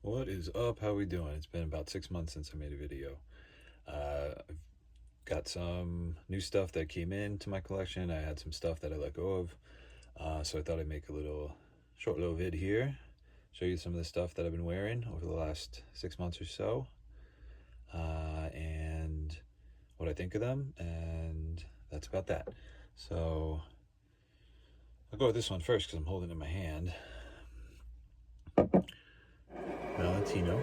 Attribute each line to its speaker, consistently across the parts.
Speaker 1: What is up? How we doing? It's been about 6 months since I made a video. I've got some new stuff that came into my collection. I had some stuff that I let go of. So I thought I'd make a short little vid here, show you some of the stuff that I've been wearing over the last 6 months or so, and what I think of them, and that's about that. So I'll go with this one first because I'm holding it in my hand. Valentino.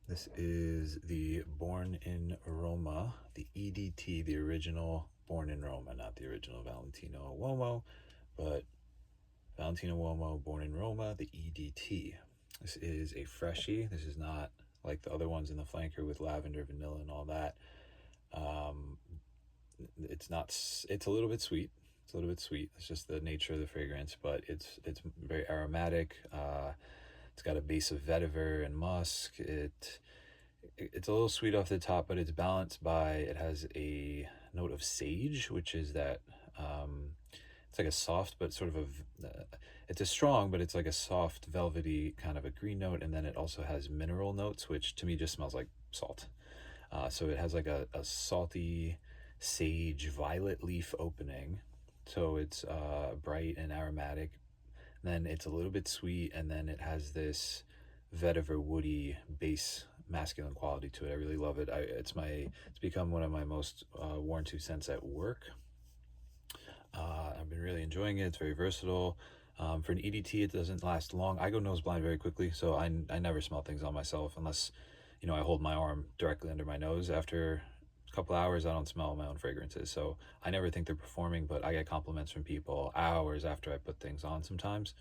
Speaker 1: This is the Born in Roma, the EDT, the original Born in Roma, not the original Valentino Uomo, but Valentino Uomo, Born in Roma, the EDT. This is a freshie. This is not like the other ones in the flanker with lavender, vanilla, and all that. It's not. It's a little bit sweet. It's a little bit sweet. It's just the nature of the fragrance, but it's very aromatic. It's got a base of vetiver and musk. It's a little sweet off the top, but it's balanced by, it has a note of sage, which is that it's like a soft but sort of it's a strong, but it's like a soft velvety kind of a green note, and then it also has mineral notes, which to me just smells like salt. So it has like a salty sage violet leaf opening, so it's bright and aromatic. Then it's a little bit sweet, and then it has this vetiver woody base masculine quality to it. I really love it. It's become one of my most worn two scents at work. I've been really enjoying it. It's very versatile. For an EDT, it doesn't last long. I go nose blind very quickly, so I never smell things on myself unless, I hold my arm directly under my nose. After a couple hours, I don't smell my own fragrances, so I never think they're performing, but I get compliments from people hours after I put things on sometimes.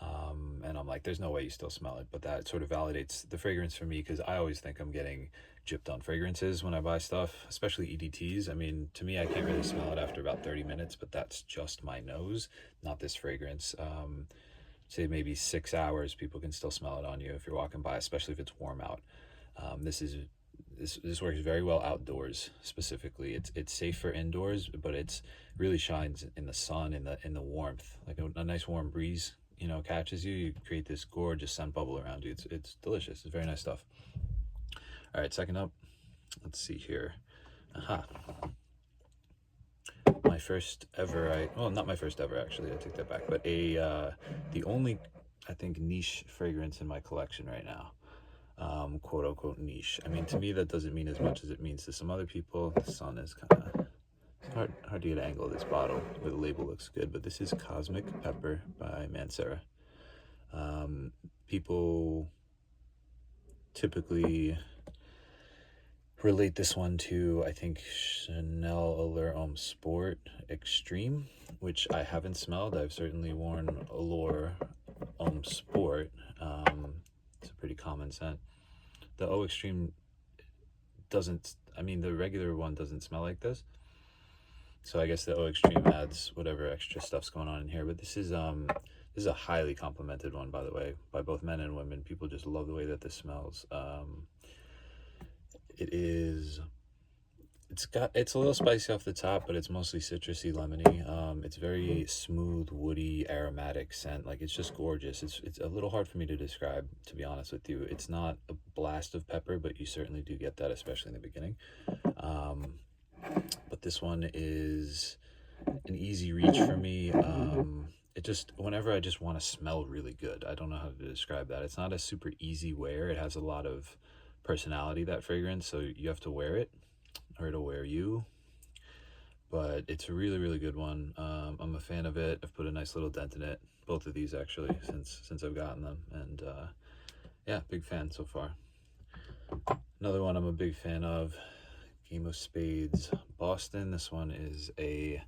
Speaker 1: And I'm like, there's no way you still smell it, but that sort of validates the fragrance for me, because I always think I'm getting gypped on fragrances when I buy stuff, especially EDTs. I mean, to me, I can't really smell it after about 30 minutes, but that's just my nose, not this fragrance. Say maybe 6 hours, people can still smell it on you if you're walking by, especially if it's warm out. This works very well outdoors. Specifically, it's safe for indoors, but it's really shines in the sun, in the warmth, like a nice warm breeze catches you. You create this gorgeous scent bubble around you. It's delicious. It's very nice stuff. All right, second up, let's see here. Aha. My first ever, well, not my first ever, actually, I take that back, but the only, I think, niche fragrance in my collection right now. Quote unquote niche. I mean, to me, that doesn't mean as much as it means to some other people. The sun is kind of, it's hard to get an angle of this bottle where the label looks good, but this is Cosmic Pepper by Mancera. People typically relate this one to, I think, Chanel Allure Homme Sport Extreme, which I haven't smelled. I've certainly worn Allure Homme Sport. It's a pretty common scent. The O Extreme doesn't, I mean, the regular one doesn't smell like this. So I guess the O Extreme adds whatever extra stuff's going on in here. But this is a highly complimented one, by the way, by both men and women. People just love the way that this smells. It's a little spicy off the top, but it's mostly citrusy, lemony. It's very smooth, woody, aromatic scent. Like, it's just gorgeous. It's a little hard for me to describe, to be honest with you. It's not a blast of pepper, but you certainly do get that, especially in the beginning. But this one is an easy reach for me. Whenever I just want to smell really good, I don't know how to describe that. It's not a super easy wear. It has a lot of personality, that fragrance, so you have to wear it or it'll wear you. But it's a really, really good one. I'm a fan of it. I've put a nice little dent in it, both of these actually, since I've gotten them, and yeah, big fan so far. Another one I'm a big fan of, Game of Spades Boston. This one is a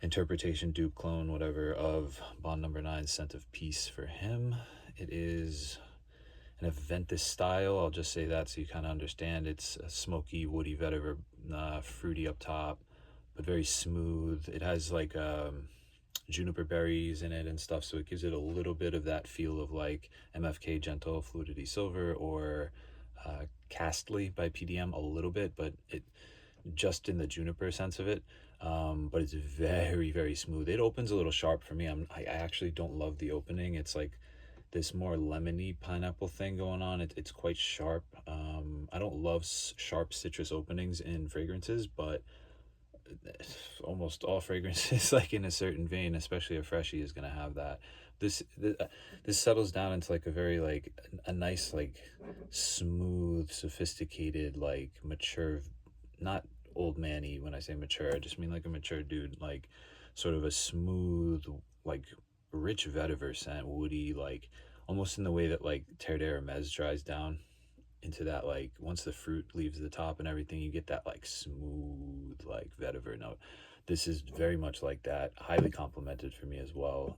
Speaker 1: interpretation, dupe, clone, whatever, of Bond Number 9, Scent of Peace for him. It is an Aventus style, I'll just say that so you kind of understand. It's a smoky, woody vetiver, fruity up top, but very smooth. It has like juniper berries in it and stuff, so it gives it a little bit of that feel of like MFK Gentle Fluidity Silver, or Castly by PDM a little bit, but it just in the juniper sense of it. But it's very, very smooth. It opens a little sharp for me. I actually don't love the opening. It's like this more lemony pineapple thing going on. It's quite sharp. I don't love sharp citrus openings in fragrances, but almost all fragrances, like in a certain vein, especially a freshie, is gonna have that. This settles down into like a very like a nice like smooth, sophisticated, like mature, not old manny. When I say mature, I just mean like a mature dude, like sort of a smooth, like rich vetiver scent, woody, like almost in the way that like Terre d'Hermes dries down into that, like once the fruit leaves the top and everything, you get that like smooth like vetiver note. This is very much like that, highly complimented for me as well.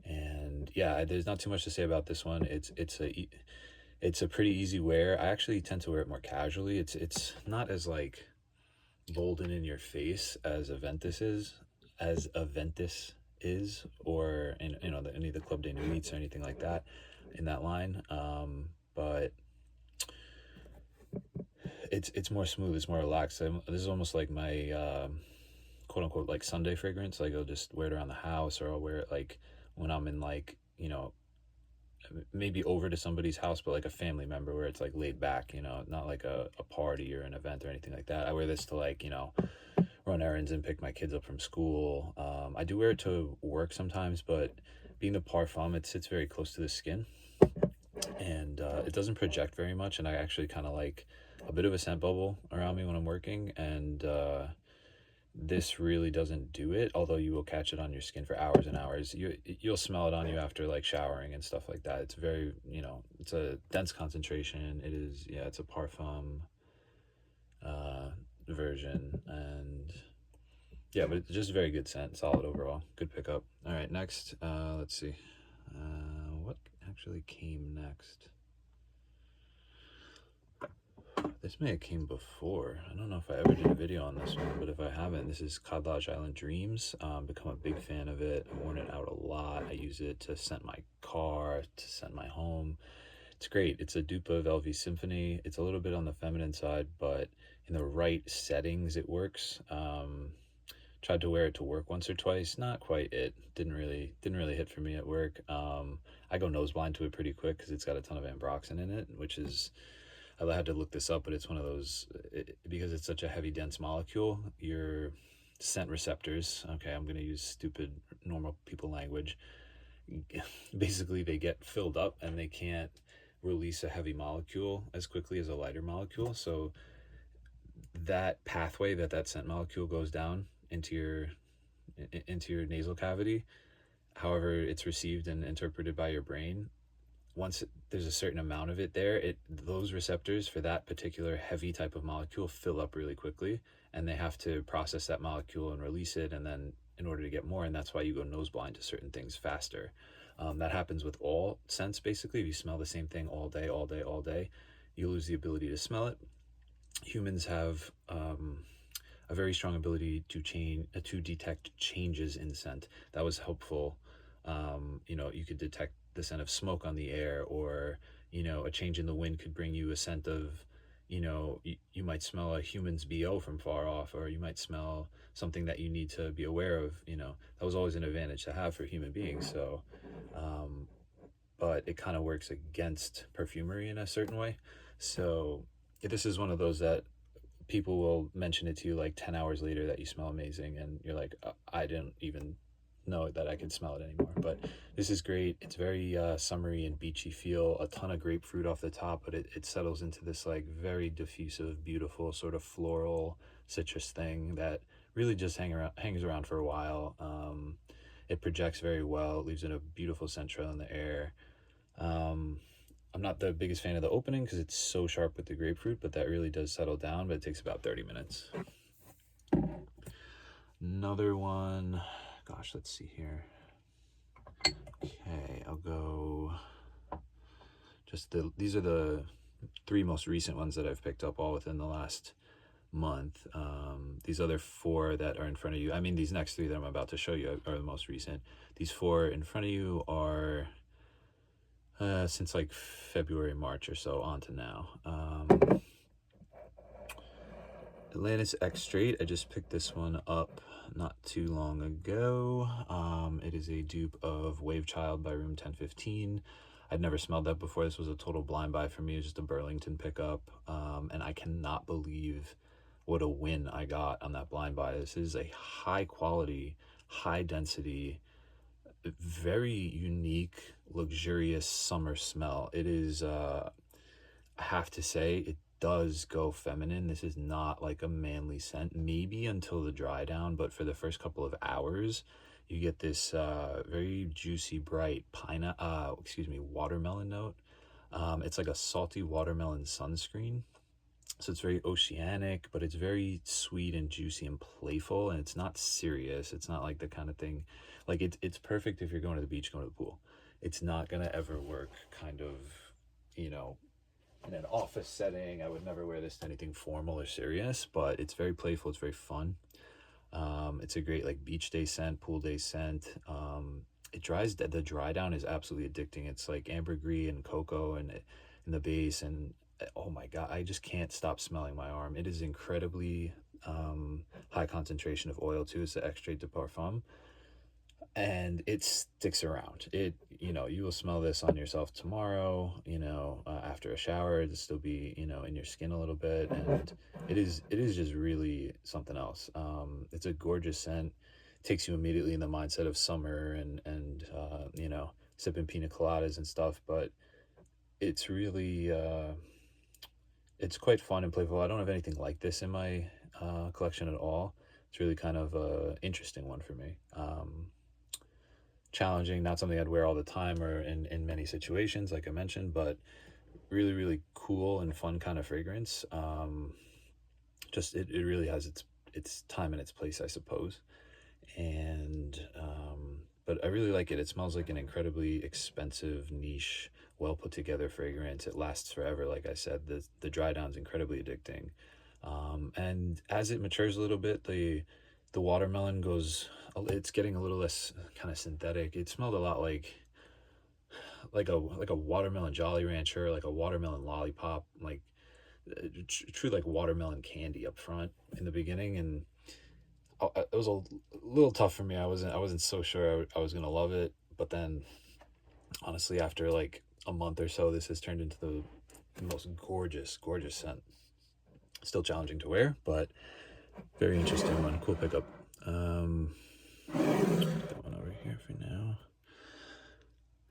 Speaker 1: And yeah, there's not too much to say about this one. It's a pretty easy wear. I actually tend to wear it more casually. It's not as like bold and in your face as Aventus is, or in any of the Club de Nuits or anything like that in that line. But it's more smooth, it's more relaxed. This is almost like my quote unquote like Sunday fragrance. Like I'll just wear it around the house, or I'll wear it like when I'm in like, maybe over to somebody's house, but like a family member where it's like laid back, not like a party or an event or anything like that. I wear this to like, run errands and pick my kids up from school. I do wear it to work sometimes, but being the parfum, it sits very close to the skin, and it doesn't project very much. And I actually kind of like a bit of a scent bubble around me when I'm working, and this really doesn't do it, although you will catch it on your skin for hours and hours. You'll smell it on you after like showering and stuff like that. It's very, it's a dense concentration. It is, yeah, it's a parfum version, and yeah, but it's just very good scent, solid overall, good pickup. All right, next, let's see, what actually came next. This may have came before. I don't know if I ever did a video on this one, but if I haven't, this is Codlodge Island Dreams. Become a big fan of it. I've worn it out a lot. I use it to scent my car, to scent my home. It's great. It's a dupe of LV Symphony. It's a little bit on the feminine side, but in the right settings, it works. Tried to wear it to work once or twice. Not quite it. Didn't really hit for me at work. I go nose blind to it pretty quick because it's got a ton of ambroxan in it, which is, I had to look this up, but it's one of those, because it's such a heavy, dense molecule, your scent receptors, okay, I'm going to use stupid, normal people language, basically they get filled up and they can't release a heavy molecule as quickly as a lighter molecule. So that pathway that scent molecule goes down into your nasal cavity, however it's received and interpreted by your brain, once there's a certain amount of it there, those receptors for that particular heavy type of molecule fill up really quickly, and they have to process that molecule and release it, and then in order to get more, and that's why you go nose blind to certain things faster. That happens with all scents, basically. If you smell the same thing all day, all day, all day, you lose the ability to smell it. Humans have a very strong ability to detect changes in scent. That was helpful. You could detect the scent of smoke on the air, or a change in the wind could bring you a scent of, you might smell a human's BO from far off, or you might smell something that you need to be aware of. That was always an advantage to have for human beings. So but it kind of works against perfumery in a certain way. So this is one of those that people will mention it to you like 10 hours later that you smell amazing, and you're like, I didn't even know that I could smell it anymore. But this is great. It's very summery and beachy feel, a ton of grapefruit off the top, but it settles into this like very diffusive, beautiful sort of floral citrus thing that really just hangs around for a while. It projects very well. It leaves in a beautiful scent trail in the air. I'm not the biggest fan of the opening because it's so sharp with the grapefruit, but that really does settle down, but it takes about 30 minutes. Another one, gosh, let's see here. Okay, I'll go, these are the 3 most recent ones that I've picked up all within the last month. These other 4 that are in front of you, I mean, these next 3 that I'm about to show you are the most recent. These 4 in front of you are since like February, March or so on to now. Atlantis X Straight. I just picked this one up not too long ago. It is a dupe of Wave Child by Room 1015. I'd never smelled that before. This was a total blind buy for me. It was just a Burlington pickup. And I cannot believe what a win I got on that blind buy. This is a high quality, high density, very unique, luxurious summer smell. It is, I have to say, it does go feminine. This is not like a manly scent, maybe until the dry down, but for the first couple of hours, you get this very juicy, bright watermelon note. It's like a salty watermelon sunscreen. So it's very oceanic, but it's very sweet and juicy and playful, and it's not serious. It's not like the kind of thing, like it's perfect if you're going to the beach, going to the pool. It's not gonna ever work kind of, you know, in an office setting. I would never wear this to anything formal or serious, but it's very playful. It's very fun. It's a great like beach day scent, pool day scent. It dries. The dry down is absolutely addicting. It's like ambergris and cocoa and in the base, and oh my god, I just can't stop smelling my arm. It is incredibly high concentration of oil too. It's the Extrait de Parfum, and it sticks around. It, you know, you will smell this on yourself tomorrow, you know, after a shower. It'll still be, you know, in your skin a little bit, and it is just really something else. It's a gorgeous scent. Takes you immediately in the mindset of summer and you know, sipping pina coladas and stuff. But it's really it's quite fun and playful. I don't have anything like this in my collection at all. It's really kind of a interesting one for me. Challenging, not something I'd wear all the time or in many situations, like I mentioned, but really, really cool and fun kind of fragrance. Just it really has its time and its place, I suppose. And but I really like it. It smells like an incredibly expensive, niche, well put together fragrance. It lasts forever. Like I said, the dry down's incredibly addicting. And as it matures a little bit, the watermelon goes. It's getting a little less kind of synthetic. It smelled a lot like a watermelon Jolly Rancher, like a watermelon lollipop, like true like watermelon candy up front in the beginning, and it was a little tough for me. I wasn't so sure I was gonna love it, but then honestly, after like a month or so, this has turned into the most gorgeous scent. Still challenging to wear, but very interesting one. Cool pickup. Put that one over here for now.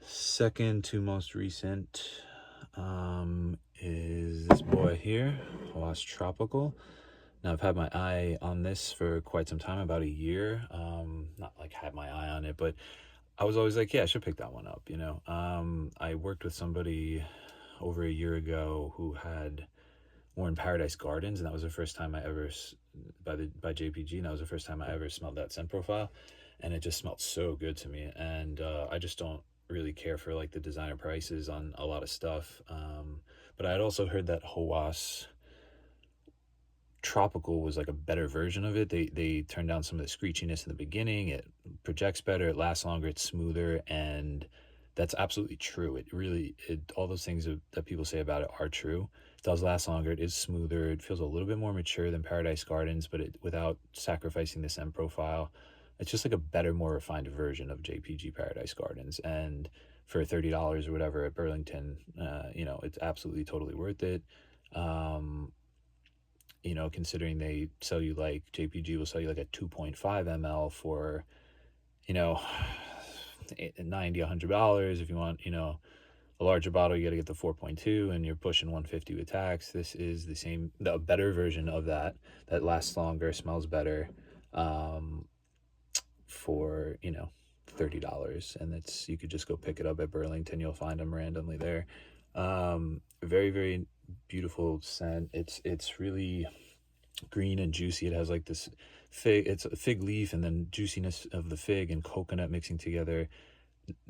Speaker 1: Second to most recent is this boy here, Hawas Tropical. Now I've had my eye on this for quite some time, about a year. Not like had my eye on it, but I was always like, yeah, I should pick that one up, you know. I worked with somebody over a year ago who had worn Paradise Gardens, and that was the first time I ever by JPG, and that was the first time I ever smelled that scent profile, and it just smelled so good to me. And I just don't really care for like the designer prices on a lot of stuff. But I had also heard that Hawas Tropical was like a better version of it. They turned down some of the screechiness in the beginning. It projects better, it lasts longer, it's smoother, and that's absolutely true. It really, all those things that people say about it are true. It does last longer. It is smoother. It feels a little bit more mature than Paradise Gardens, but without sacrificing the scent profile. It's just like a better, more refined version of JPG Paradise Gardens. And for $30 or whatever at Burlington, you know, it's absolutely totally worth it. You know, considering they sell you like JPG will sell you like a 2.5 ml for, you know, $90, $100. If you want, you know, a larger bottle, you got to get the 4.2, and you're pushing 150 with tax. This is the better version of that lasts longer, smells better, for, you know, $30, and you could just go pick it up at Burlington. You'll find them randomly there. Very, very beautiful scent. It's really green and juicy. It has like this fig. It's a fig leaf, and then juiciness of the fig and coconut mixing together.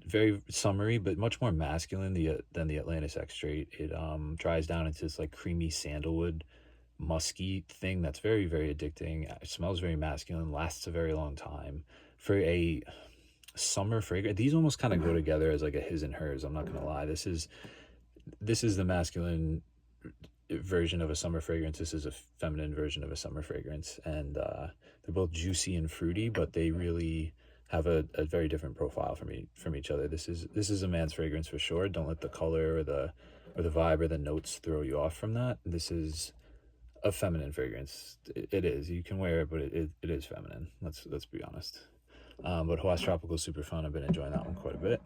Speaker 1: Very summery, but much more masculine than the Atlantis X Straight. It dries down into this like creamy sandalwood, musky thing that's very, very addicting. It smells very masculine, lasts a very long time. For a summer fragrance, these almost kind of go together as like a his and hers. I'm not gonna lie. This is the masculine version of a summer fragrance. This is a feminine version of a summer fragrance, and they're both juicy and fruity, but they really have a very different profile from each other. This is a man's fragrance for sure. Don't let the color or the vibe or the notes throw you off from that. This is a feminine fragrance. It is. You can wear it, but it is feminine. Let's be honest. But Hawaii Tropical is super fun. I've been enjoying that one quite a bit.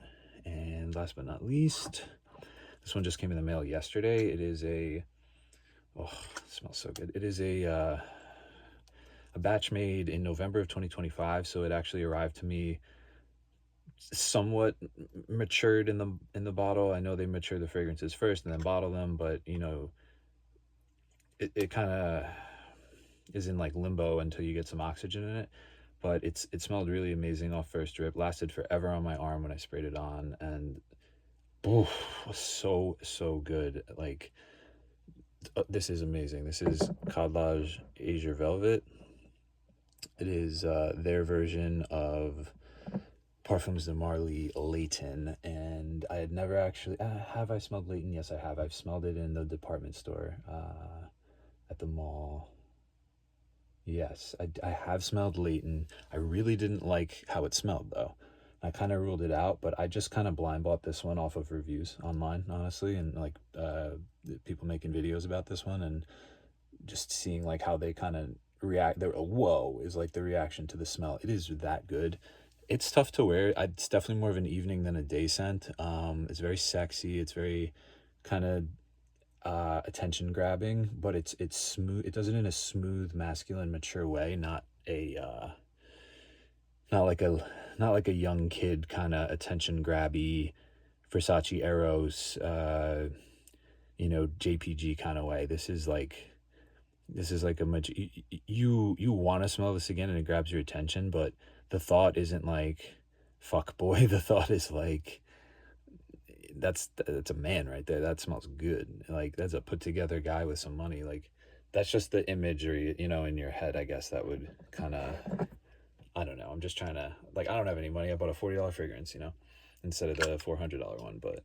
Speaker 1: And last but not least, this one just came in the mail yesterday. It is oh, it smells so good. It is a batch made in November of 2025, so it actually arrived to me somewhat matured in the bottle. I know they mature the fragrances first and then bottle them, but you know, it kind of is in like limbo until you get some oxygen in it. But it smelled really amazing off first drip, lasted forever on my arm when I sprayed it on, and oof, was so good. Like, this is amazing. This is Cadlage Azure Velvet. It is their version of Parfums de Marly Layton, and I had never actually have I smelled Layton? Yes, I have. I've smelled it in the department store at the mall. Yes, I have smelled Layton. I really didn't like how it smelled though. I kind of ruled it out, but I just kind of blind bought this one off of reviews online, honestly, and like people making videos about this one, and just seeing like how they kind of react. They're whoa is like the reaction to the smell. It is that good. It's tough to wear. It's definitely more of an evening than a day scent. It's very sexy. It's very kind of attention grabbing, but it's smooth. It does it in a smooth, masculine, mature way, not like a young kid kind of attention grabby Versace Eros you know, JPG kind of way. This is like a much you want to smell this again and it grabs your attention, but the thought isn't like fuck boy. The thought is like that's a man right there. That smells good. Like, that's a put together guy with some money. Like, that's just the imagery, you know, in your head. I guess that would kind of, I don't know. I'm just trying to, like, I don't have any money. I bought a $40 fragrance, you know, instead of the $400 one. But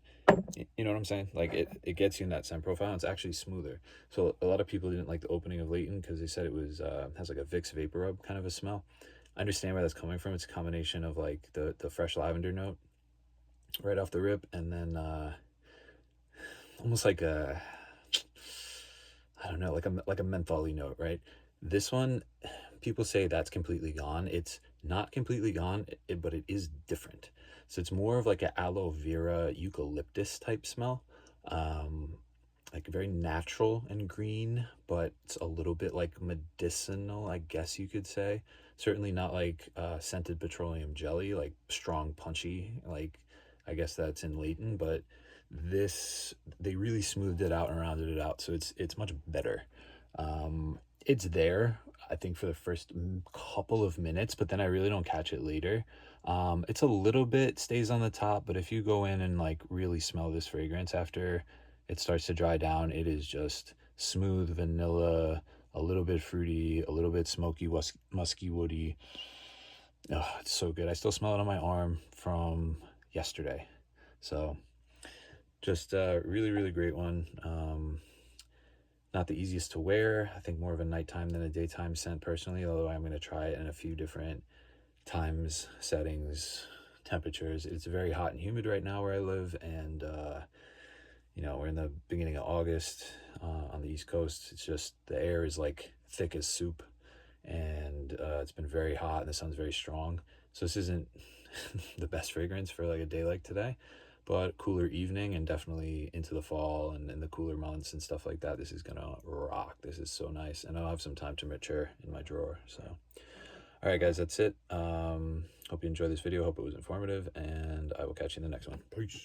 Speaker 1: you know what I'm saying? Like, it gets you in that scent profile. And it's actually smoother. So a lot of people didn't like the opening of Layton because they said it was has like a Vicks Vapor Rub kind of a smell. I understand where that's coming from. It's a combination of like the fresh lavender note right off the rip, and then almost like a, I don't know, like a mentholy note, right? This one, people say that's completely gone. It's not completely gone, but it is different. So it's more of like an aloe vera eucalyptus type smell, like very natural and green, but it's a little bit like medicinal, I guess you could say. Certainly not like scented petroleum jelly, like strong, punchy, like I guess that's in Layton, but this, they really smoothed it out and rounded it out, so it's much better. It's there, I think, for the first couple of minutes, but then I really don't catch it later. It's a little bit stays on the top, but if you go in and like really smell this fragrance after it starts to dry down, it is just smooth vanilla, a little bit fruity, a little bit smoky, musky, woody. Oh, it's so good. I still smell it on my arm from yesterday. So just a really great one. Not the easiest to wear. I think more of a nighttime than a daytime scent personally, although I'm going to try it in a few different times, settings, temperatures. It's very hot and humid right now where I live, and you know, we're in the beginning of August on the East Coast. It's just the air is like thick as soup, and it's been very hot and the sun's very strong. So this isn't the best fragrance for like a day like today, but cooler evening and definitely into the fall and in the cooler months and stuff like that, this is gonna rock. This is so nice, and I'll have some time to mature in my drawer. So all right guys, that's it. Hope you enjoyed this video. Hope it was informative, and I will catch you in the next one. Peace.